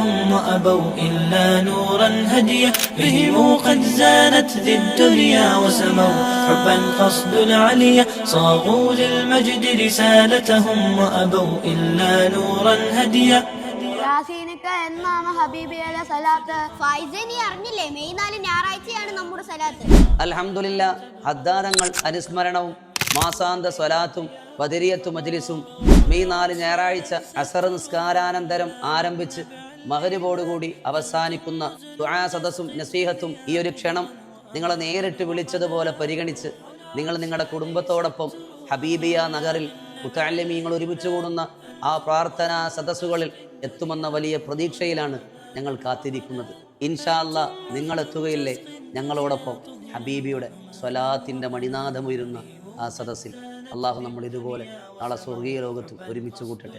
رسالتهم وأبوا إلا نورا هديا بهم قد زانت ذي الدنيا وسموا حبا قصد العليا صاغوا للمجد رسالتهم وأبوا إلا نورا هديا. എന്നാണ് ഹബീബിയുടെ സലാത്ത്? ഫൈസേ, നീ അറിഞ്ഞില്ലേ? മെയ് 4 ഞായറാഴ്ചയാണ് നമ്മുടെ സലാത്ത്. അൽഹംദുലില്ലാ, ഹദ്ദാദങ്ങൾ അനുസ്മരണവും മാസാന്ത സ്വലാത്തും ബദരിയത്തു മജ്ലിസും മെയ് 4 ഞായറാഴ്ച അസർ നിസ്കാരാനന്തരം ആരംഭിച്ച് മഗ്രിബോടുകൂടി അവസാനിക്കുന്ന ദുആ സദസ്സും നസീഹത്തും ഈ ഒരു ക്ഷണം നിങ്ങളെ നേരിട്ട് വിളിച്ചതുപോലെ പരിഗണിച്ച് നിങ്ങൾ നിങ്ങളുടെ കുടുംബത്തോടൊപ്പം ഹബീബിയ നഗറിൽ മുതഅല്ലിമീങ്ങൾ ഒരുമിച്ച് കൂടുന്ന ആ പ്രാർത്ഥനാ സദസ്സുകളിൽ എത്തുമെന്ന വലിയ പ്രതീക്ഷയിലാണ് ഞങ്ങൾ കാത്തിരിക്കുന്നത്. ഇൻഷാ അല്ലാഹ് നിങ്ങൾ എത്തുകയില്ലേ ഞങ്ങളോടൊപ്പം ഹബീബിയുടെ സ്വലാത്തിൻ്റെ മണിനാഥമുയരുന്ന ആ സദസ്സിൽ? അള്ളാഹു നമ്മൾ ഇതുപോലെ നാളെ സ്വർഗീയ ലോകത്ത് ഒരുമിച്ച് കൂട്ടട്ടെ.